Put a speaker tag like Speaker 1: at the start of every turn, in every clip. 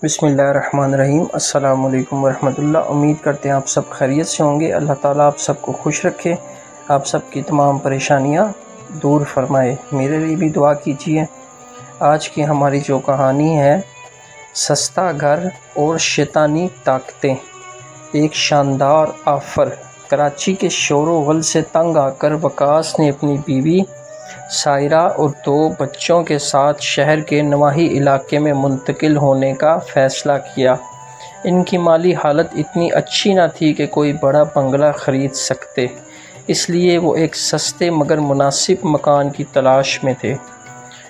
Speaker 1: بسم اللہ الرحمن الرحیم۔ السلام علیکم ورحمۃ اللہ۔ امید کرتے ہیں آپ سب خیریت سے ہوں گے۔ اللہ تعالیٰ آپ سب کو خوش رکھے، آپ سب کی تمام پریشانیاں دور فرمائے۔ میرے لیے بھی دعا کیجیے۔ آج کی ہماری جو کہانی ہے، سستا گھر اور شیطانی طاقتیں، ایک شاندار آفر۔ کراچی کے شور و غل سے تنگ آ کر وقاص نے اپنی بیوی سائرہ اور 2 بچوں کے ساتھ شہر کے نواحی علاقے میں منتقل ہونے کا فیصلہ کیا۔ ان کی مالی حالت اتنی اچھی نہ تھی کہ کوئی بڑا بنگلہ خرید سکتے، اس لیے وہ ایک سستے مگر مناسب مکان کی تلاش میں تھے۔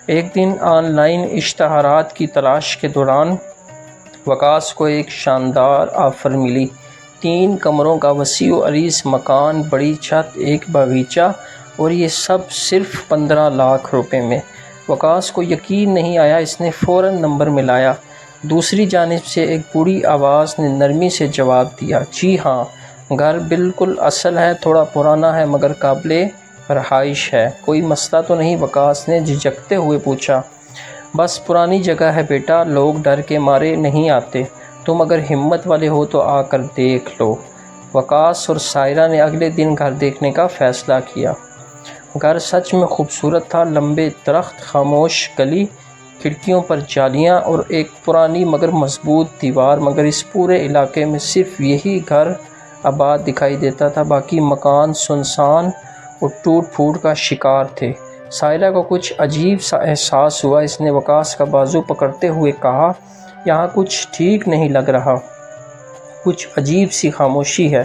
Speaker 1: ایک دن آن لائن اشتہارات کی تلاش کے دوران وقاص کو ایک شاندار آفر ملی۔ 3 کمروں کا وسیع و عریض مکان، بڑی چھت، ایک باغیچہ، اور یہ سب صرف 15 لاکھ روپے میں۔ وقاص کو یقین نہیں آیا۔ اس نے فوراً نمبر ملایا۔ دوسری جانب سے ایک بوڑھی آواز نے نرمی سے جواب دیا، جی ہاں، گھر بالکل اصل ہے، تھوڑا پرانا ہے مگر قابل رہائش ہے۔ کوئی مسئلہ تو نہیں؟ وقاص نے جھجکتے ہوئے پوچھا۔ بس پرانی جگہ ہے بیٹا، لوگ ڈر کے مارے نہیں آتے، تم اگر ہمت والے ہو تو آ کر دیکھ لو۔ وقاص اور سائرہ نے اگلے دن گھر دیکھنے کا فیصلہ کیا۔ گھر سچ میں خوبصورت تھا۔ لمبے درخت، خاموش گلی، کھڑکیوں پر جالیاں اور ایک پرانی مگر مضبوط دیوار، مگر اس پورے علاقے میں صرف یہی گھر آباد دکھائی دیتا تھا، باقی مکان سنسان اور ٹوٹ پھوٹ کا شکار تھے۔ سائرہ کو کچھ عجیب سا احساس ہوا۔ اس نے وقاص کا بازو پکڑتے ہوئے کہا، یہاں کچھ ٹھیک نہیں لگ رہا، کچھ عجیب سی خاموشی ہے۔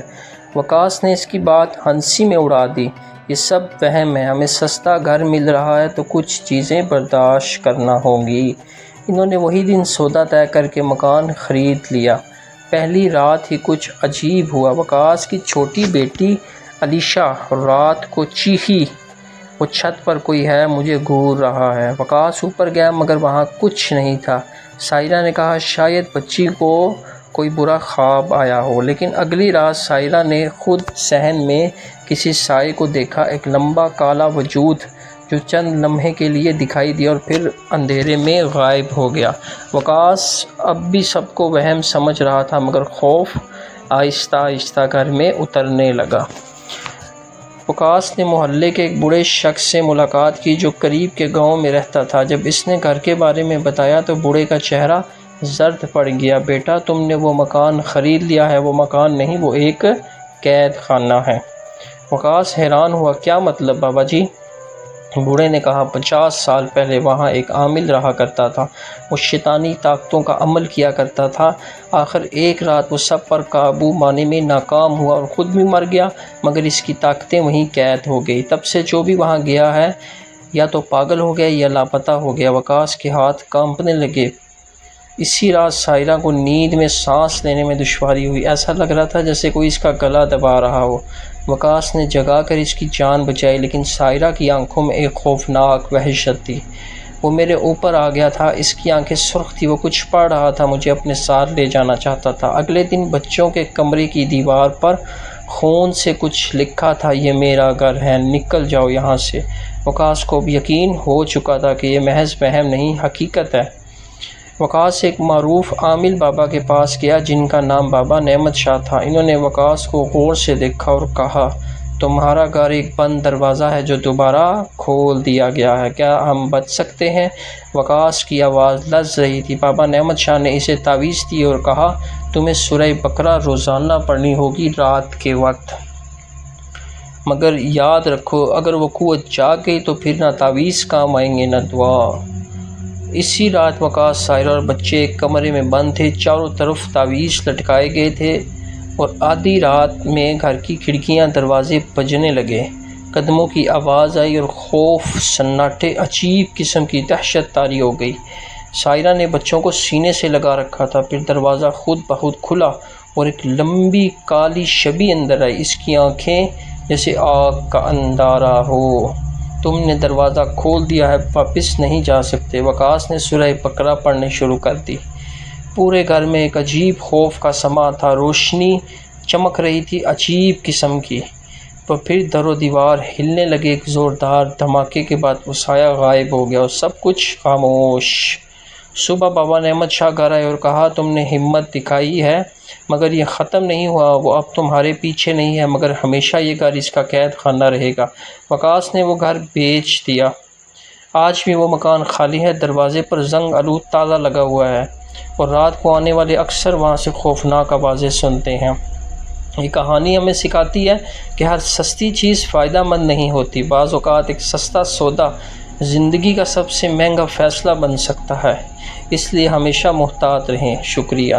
Speaker 1: وقاص نے اس کی بات ہنسی میں اڑا دی، یہ سب وہم ہے، ہمیں سستا گھر مل رہا ہے تو کچھ چیزیں برداشت کرنا ہوں گی۔ انہوں نے وہی دن سودا طے کر کے مکان خرید لیا۔ پہلی رات ہی کچھ عجیب ہوا۔ وقاص کی چھوٹی بیٹی علیشہ رات کو چیخی، وہ چھت پر کوئی ہے، مجھے گھور رہا ہے۔ وقاص اوپر گیا مگر وہاں کچھ نہیں تھا۔ سائرہ نے کہا، شاید بچی کو کوئی برا خواب آیا ہو، لیکن اگلی رات سائرہ نے خود صحن میں کسی سائے کو دیکھا، ایک لمبا کالا وجود جو چند لمحے کے لیے دکھائی دیا اور پھر اندھیرے میں غائب ہو گیا۔ وقاص اب بھی سب کو وہم سمجھ رہا تھا مگر خوف آہستہ آہستہ گھر میں اترنے لگا۔ وقاص نے محلے کے ایک بوڑھے شخص سے ملاقات کی جو قریب کے گاؤں میں رہتا تھا۔ جب اس نے گھر کے بارے میں بتایا تو بوڑھے کا چہرہ زرد پڑ گیا۔ بیٹا، تم نے وہ مکان خرید لیا ہے؟ وہ مکان نہیں، وہ ایک قید خانہ ہے۔ وقاص حیران ہوا، کیا مطلب بابا جی؟ بوڑھے نے کہا، 50 سال پہلے وہاں ایک عامل رہا کرتا تھا، وہ شیطانی طاقتوں کا عمل کیا کرتا تھا۔ آخر ایک رات وہ سب پر قابو پانے میں ناکام ہوا اور خود بھی مر گیا، مگر اس کی طاقتیں وہیں قید ہو گئی۔ تب سے جو بھی وہاں گیا ہے یا تو پاگل ہو گیا یا لاپتہ ہو گیا۔ وقاص کے ہاتھ کانپنے لگے۔ اسی رات سائرہ کو نیند میں سانس لینے میں دشواری ہوئی، ایسا لگ رہا تھا جیسے کوئی اس کا گلا دبا رہا ہو۔ وقاص نے جگا کر اس کی جان بچائی، لیکن سائرہ کی آنکھوں میں ایک خوفناک وحشت تھی۔ وہ میرے اوپر آ گیا تھا، اس کی آنکھیں سرخ تھی، وہ کچھ پڑھ رہا تھا، مجھے اپنے ساتھ لے جانا چاہتا تھا۔ اگلے دن بچوں کے کمرے کی دیوار پر خون سے کچھ لکھا تھا، یہ میرا گھر ہے، نکل جاؤ یہاں سے۔ وقاص کو اب یقین ہو چکا تھا کہ یہ محض وہم نہیں، حقیقت ہے۔ وقاص ایک معروف عامل بابا کے پاس گیا جن کا نام بابا نعمت شاہ تھا۔ انہوں نے وقاص کو غور سے دیکھا اور کہا، تمہارا گھر ایک بند دروازہ ہے جو دوبارہ کھول دیا گیا ہے، کیا ہم بچ سکتے ہیں؟ وقاص کی آواز لرز رہی تھی۔ بابا نعمت شاہ نے اسے تعویذ دی اور کہا، تمہیں سورہ بقرہ روزانہ پڑھنی ہوگی رات کے وقت، مگر یاد رکھو اگر وہ قوت جاگ گئی تو پھر نہ تعویذ کام آئیں گے نہ دعا۔ اسی رات وقاص، سائرہ اور بچے ایک کمرے میں بند تھے، چاروں طرف تعویذ لٹکائے گئے تھے، اور آدھی رات میں گھر کی کھڑکیاں دروازے بجنے لگے، قدموں کی آواز آئی اور خوف سناٹے، عجیب قسم کی دہشت طاری ہو گئی۔ سائرہ نے بچوں کو سینے سے لگا رکھا تھا، پھر دروازہ خود بخود کھلا اور ایک لمبی کالی شبی اندر آئی، اس کی آنکھیں جیسے آگ کا اندھارا ہو۔ تم نے دروازہ کھول دیا ہے، واپس نہیں جا سکتے۔ وقاص نے سورہ بقرہ پڑھنے شروع کر دی۔ پورے گھر میں ایک عجیب خوف کا سما تھا، روشنی چمک رہی تھی عجیب قسم کی، پھر در و دیوار ہلنے لگے، ایک زوردار دھماکے کے بعد وہ سایہ غائب ہو گیا اور سب کچھ خاموش۔ صبح بابا نے احمد شاہ گھر آئے اور کہا تم نے ہمت دکھائی ہے مگر یہ ختم نہیں ہوا، وہ اب تمہارے پیچھے نہیں ہے مگر ہمیشہ یہ گھر اس کا قید خانہ رہے گا۔ وقاص نے وہ گھر بیچ دیا، آج بھی وہ مکان خالی ہے، دروازے پر زنگ آلود تالا لگا ہوا ہے اور رات کو آنے والے اکثر وہاں سے خوفناک آوازیں سنتے ہیں۔ یہ کہانی ہمیں سکھاتی ہے کہ ہر سستی چیز فائدہ مند نہیں ہوتی، بعض اوقات ایک سستا سودا زندگی کا سب سے مہنگا فیصلہ بن سکتا ہے، اس لیے ہمیشہ محتاط رہیں۔ شکریہ۔